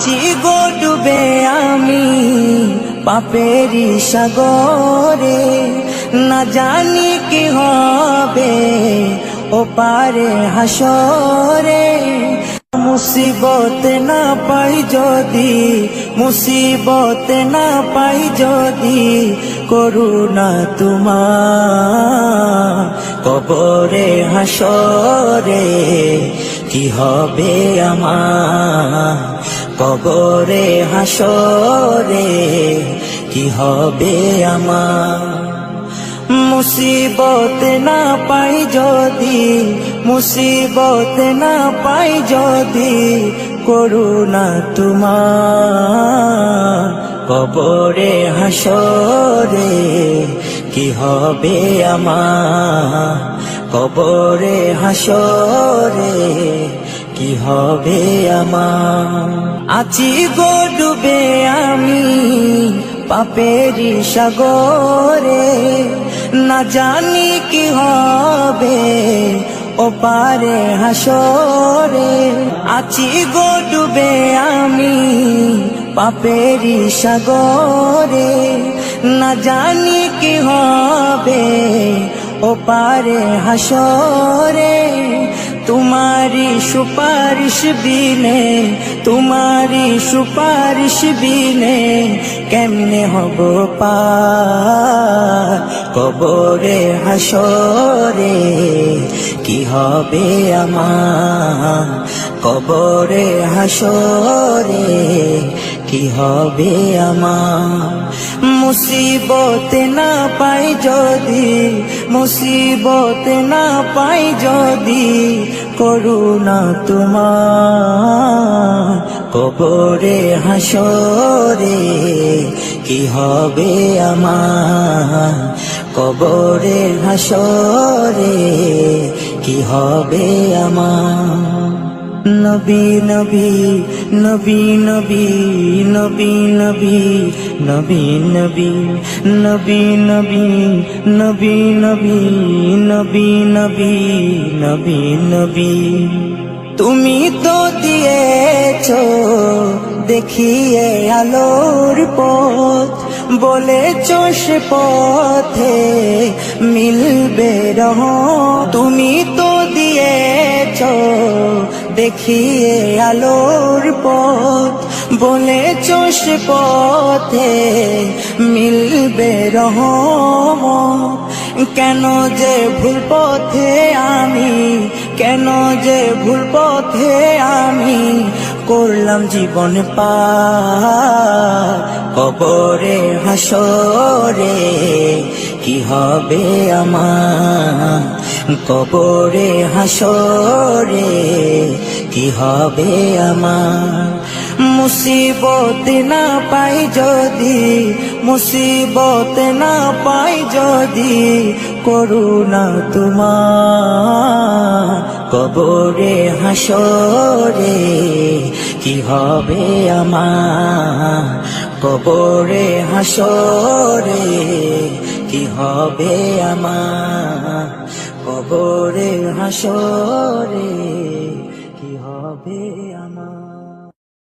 আছি গো ডুবে আমি পাপেরি সাগরে, না জানি কি হবে ও পারে হাসরে। মুসিবত না পাই যদি, মুসিবত না পাই যদি, করুণা তোমার কবরে হাসরে কি হবে আমার, কবরে হাসরে কি হবে আমার। মুসিবত না পাই যদি, মুসিবত না পাই যদি, করুণা তোমার কবরে হাসরে কি হবে আমার, কবরে হাসরে কি হবে আমার। আছি গো ডুবে আমি পাপেরি সাগরে, না জানি কি হবে ও পারে হাসরে। আছি গো ডুবে আমি পাপেরি সাগরে, না জানি কি হবে ও পারে হাসরে। তোমারি সুপারিশ বিনে, তোমারি সুপারিশ বিনে কেমনে হব পার, কবরে হাসরে কি হবে আমার, কবরে হাসরে কি হবে আমার। মুসিবত না পাই যদি, মুসিবত না পাই যদি, করুণা তোমার কবরে হাসরে কি হবে আমার, কবরে হাসরে কি হবে আমার। নবী নবী নবী নবী নবী নবী নবী নবী নবী নবী নবী নবী নবী নবী নবী নবী। তুমি তো দিয়েছো দেখিয়ে আলোর পথ, বলেছো সে পথে মিলবে রহমত। তুমি তো দিয়েছো দেখিয়ে আলোর পথ, বলেছো সে পথে মিলবে রহমত। কেন যে ভুল পথে আমি, কেন যে ভুল পথে আমি করলাম জীবন পার, কবরে হাসরে কি হবে আমার, কবরে হাসরে কি হবে আমার। মুসিবত না পাই যদি, মুসিবত না পাই যদি, করুণা তোমার কবরে হাসরে কি হবে আমার, কবরে হাসরে কি হবে আমার, কবরে হাসরে কি হবে আমার।